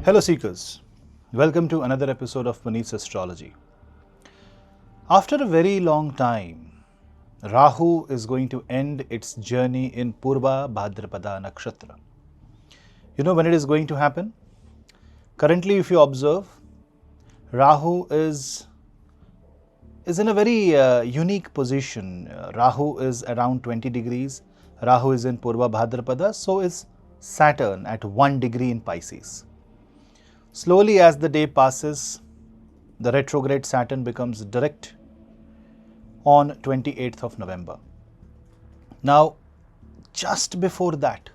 Hello Seekers, welcome to another episode of Punneits Astrology. After a very long time, Rahu is going to end its journey in Purva Bhadrapada Nakshatra. You know when it is going to happen? Currently, if you observe, Rahu is in a very unique position. Rahu is around 20 degrees. Rahu is in Purva Bhadrapada, so is Saturn at 1 degree in Pisces. Slowly as the day passes, the retrograde Saturn becomes direct on 28th of November. Now, just before that,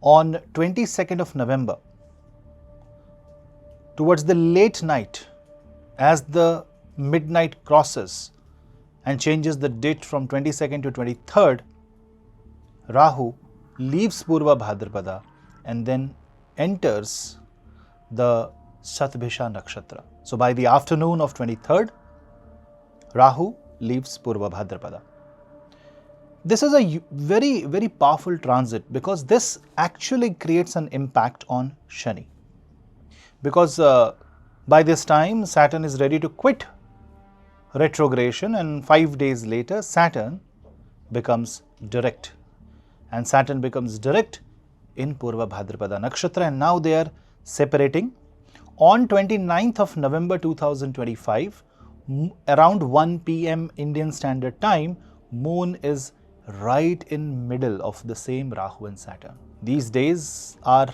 on 22nd of November, towards the late night, as the midnight crosses and changes the date from 22nd to 23rd, Rahu leaves Purva Bhadrapada and then enters the Shatabhisha Nakshatra. So by the afternoon of 23rd, Rahu leaves Purva Bhadrapada. This is a very powerful transit because this actually creates an impact on Shani. Because by this time, Saturn is ready to quit retrogression, and 5 days later, Saturn becomes direct. And Saturn becomes direct in Purva Bhadrapada Nakshatra, and now they are separating. On 29th of November 2025, around 1 p.m. Indian Standard Time, Moon is right in middle of the same Rahu and Saturn. These days are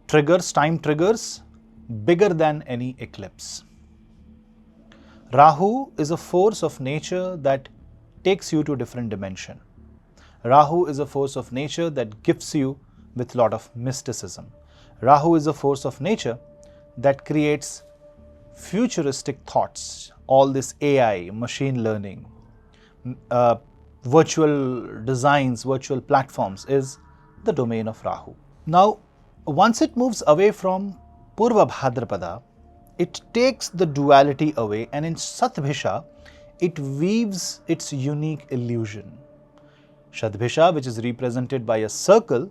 time triggers, bigger than any eclipse. Rahu is a force of nature that takes you to a different dimension. Rahu is a force of nature that gifts you with a lot of mysticism. Rahu is a force of nature that creates futuristic thoughts. All this AI, machine learning, virtual designs, virtual platforms is the domain of Rahu. Now, once it moves away from Purva Bhadrapada, it takes the duality away, and in Satabhisha, it weaves its unique illusion. Shatabhisha, which is represented by a circle,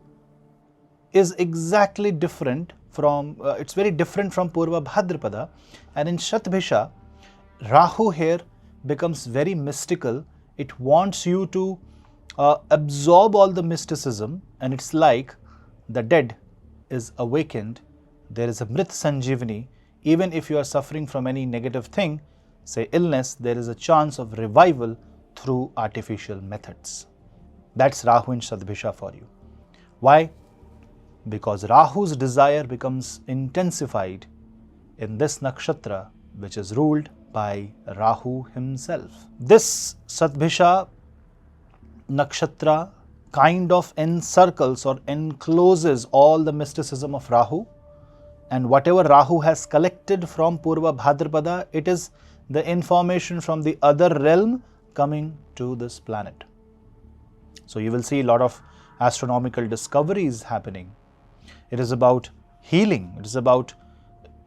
is exactly different from, it's very different from Purva Bhadrapada, and in Shatabhisha, Rahu here becomes very mystical. It wants you to absorb all the mysticism, and it's like the dead is awakened. There is a Mrit Sanjeevani. Even if you are suffering from any negative thing, say illness, there is a chance of revival through artificial methods. That's Rahu in Shatabhisha for you. Why? Because Rahu's desire becomes intensified in this nakshatra, which is ruled by Rahu himself. This Satabhisha nakshatra kind of encircles or encloses all the mysticism of Rahu, and whatever Rahu has collected from Purva Bhadrapada, it is the information from the other realm coming to this planet. So you will see a lot of astronomical discoveries happening. It is about healing, it is about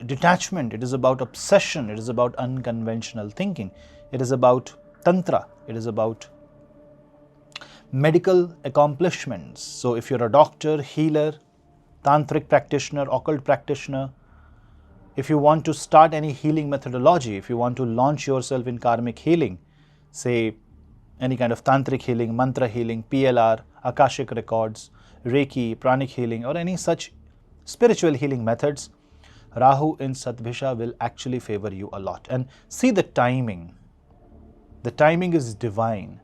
detachment, it is about obsession, it is about unconventional thinking, it is about tantra, it is about medical accomplishments. So if you're a doctor, healer, tantric practitioner, occult practitioner, if you want to start any healing methodology, if you want to launch yourself in karmic healing, say any kind of tantric healing, mantra healing, PLR, Akashic records, Reiki, pranic healing, or any such spiritual healing methods, Rahu in Satabhisha will actually favor you a lot. And see the timing. The timing is divine.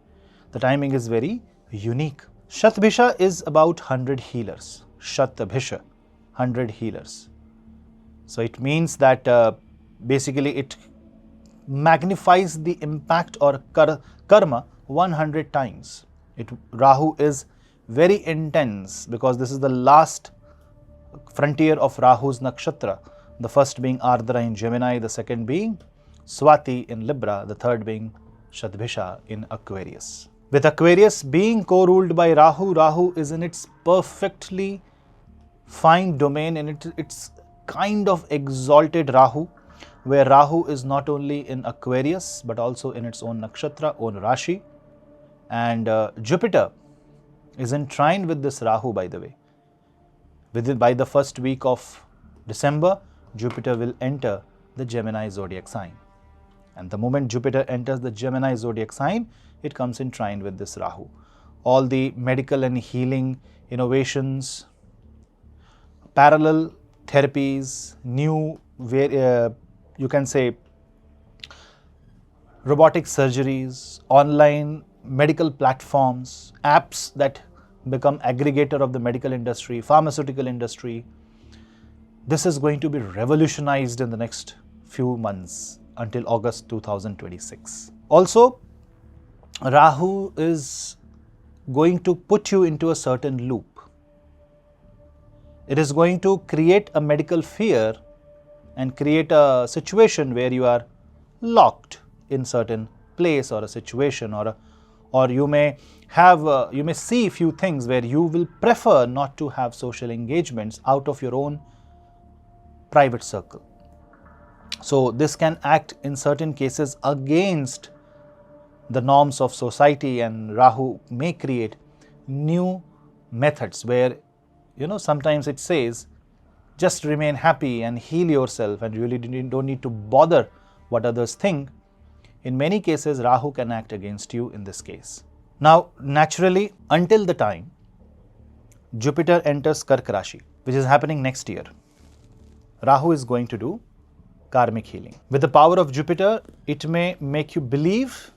The timing is very unique. Shatabhisha is about 100 healers. Shatabhisha, 100 healers. So it means that basically it magnifies the impact or karma 100 times. Rahu is very intense because this is the last frontier of Rahu's nakshatra. The first being Ardra in Gemini, the second being Swati in Libra, the third being Shatabhisha in Aquarius. With Aquarius being co-ruled by Rahu, Rahu is in its perfectly fine domain, and it's kind of exalted Rahu, where Rahu is not only in Aquarius but also in its own nakshatra, own Rashi, and Jupiter is enshrined with this Rahu, by the way. By the first week of December, Jupiter will enter the Gemini zodiac sign. And the moment Jupiter enters the Gemini zodiac sign, it comes in trine with this Rahu. All the medical and healing innovations, parallel therapies, new, you can say, robotic surgeries, online medical platforms, apps that become aggregator of the medical industry, pharmaceutical industry. This is going to be revolutionized in the next few months until August 2026. Also, Rahu is going to put you into a certain loop. It is going to create a medical fear and create a situation where you are locked in certain place or a situation, or you may have you may see few things where you will prefer not to have social engagements out of your own private circle. So this can act in certain cases against the norms of society, and Rahu may create new methods where, sometimes it says just remain happy and heal yourself and really don't need to bother what others think. In many cases, Rahu can act against you in this case. Now, naturally, until the time Jupiter enters Kark Rashi, which is happening next year, Rahu is going to do karmic healing. With the power of Jupiter, it may make you believe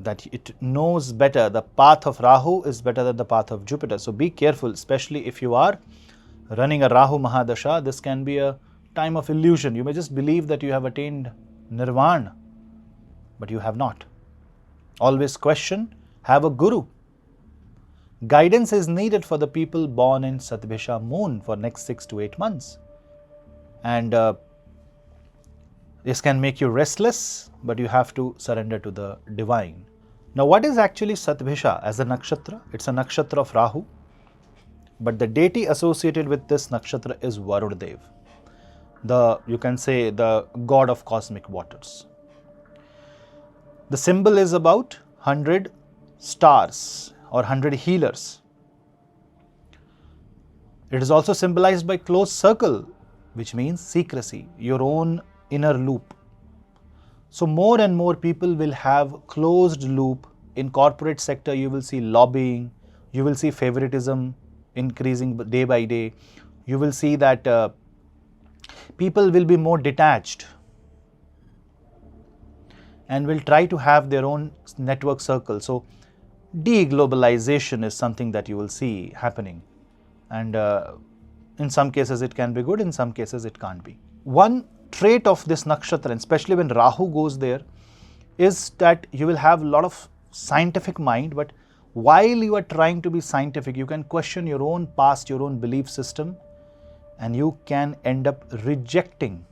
that it knows better. The path of Rahu is better than the path of Jupiter. So be careful, especially if you are running a Rahu Mahadasha. This can be a time of illusion. You may just believe that you have attained nirvana, but you have not. Always question, have a guru. Guidance is needed for the people born in Satabhisha moon for next 6 to 8 months. And this can make you restless, but you have to surrender to the divine. Now, what is actually Satabhisha as a nakshatra? It's a nakshatra of Rahu, but the deity associated with this nakshatra is Varuna, you can say, the god of cosmic waters. The symbol is about 100 stars or 100 healers. It is also symbolized by closed circle, which means secrecy, your own inner loop. So more and more people will have closed loop. In corporate sector, you will see lobbying, you will see favoritism increasing day by day. You will see that people will be more detached and will try to have their own network circle. So de-globalization is something that you will see happening, and in some cases it can be good, in some cases it can't be. One trait of this nakshatra, especially when Rahu goes there, is that you will have a lot of scientific mind, but while you are trying to be scientific, you can question your own past, your own belief system, and you can end up rejecting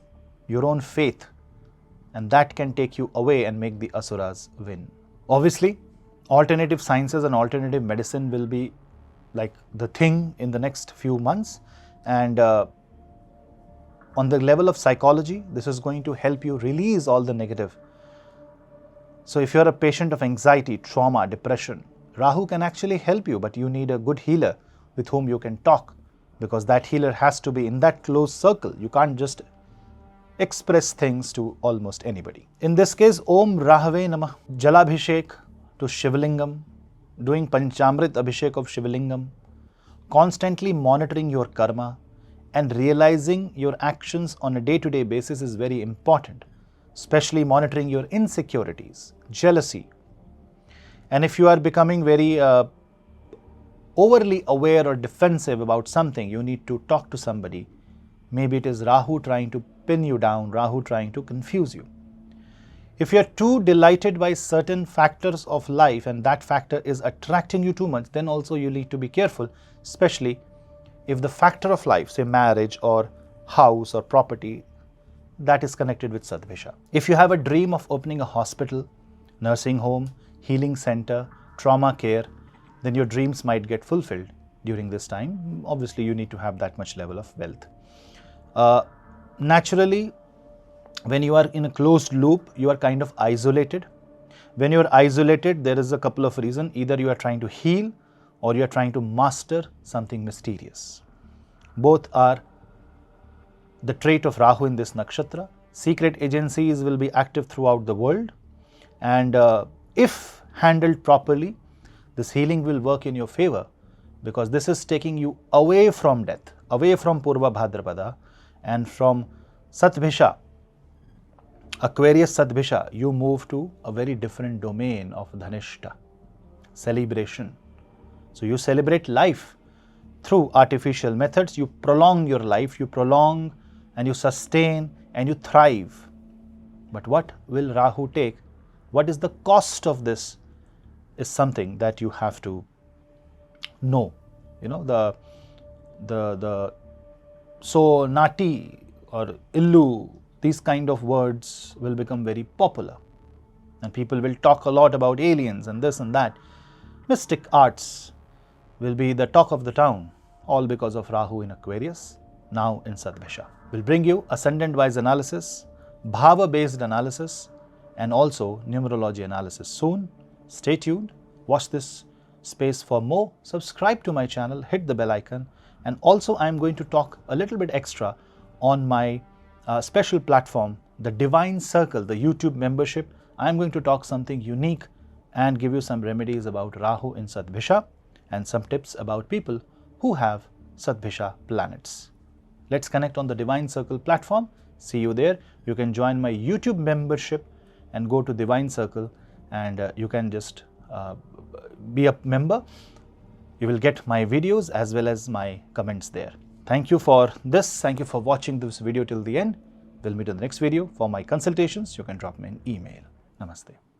your own faith, and that can take you away and make the asuras win. Obviously, alternative sciences and alternative medicine will be like the thing in the next few months, and on the level of psychology, this is going to help you release all the negative. So if you're a patient of anxiety, trauma, depression, Rahu can actually help you, but you need a good healer with whom you can talk, because that healer has to be in that close circle. You can't just express things to almost anybody. In this case, Om Rahave Namah, Jalabhishek to Shivlingam, doing Panchamrit Abhishek of Shivlingam, constantly monitoring your karma and realizing your actions on a day-to-day basis is very important, especially monitoring your insecurities, jealousy. And if you are becoming very overly aware or defensive about something, you need to talk to somebody. Maybe it is Rahu trying to pin you down, Rahu trying to confuse you. If you are too delighted by certain factors of life and that factor is attracting you too much, then also you need to be careful, especially if the factor of life, say marriage or house or property, that is connected with Satabhisha. If you have a dream of opening a hospital, nursing home, healing center, trauma care, then your dreams might get fulfilled during this time. Obviously, you need to have that much level of wealth. Naturally, when you are in a closed loop, you are kind of isolated. When you are isolated, there is a couple of reasons. Either you are trying to heal or you are trying to master something mysterious. Both are the trait of Rahu in this nakshatra. Secret agencies will be active throughout the world, and if handled properly, this healing will work in your favor, because this is taking you away from death, away from Purva Bhadrapada, and from Satabhisha, Aquarius Satabhisha, you move to a very different domain of Dhanishta, celebration. So you celebrate life through artificial methods. You prolong your life, you prolong and you sustain and you thrive. But what will Rahu take? What is the cost of this is something that you have to know. You know, the so nati or illu, these kind of words will become very popular, and people will talk a lot about aliens and this and that. Mystic arts will be the talk of the town, all because of Rahu in Aquarius, now in Satabhisha. We'll bring you ascendant-wise analysis, bhava-based analysis, and also numerology analysis soon. Stay tuned, watch this space for more, subscribe to my channel, hit the bell icon, and also I'm going to talk a little bit extra on my special platform, the Divine Circle, the YouTube membership. I'm going to talk something unique and give you some remedies about Rahu in Satabhisha and some tips about people who have Satabhisha planets. Let's connect on the Divine Circle platform. See you there. You can join my YouTube membership and go to Divine Circle, and you can just be a member. You will get my videos as well as my comments there. Thank you for this. Thank you for watching this video till the end. We'll meet in the next video. For my consultations, you can drop me an email. Namaste.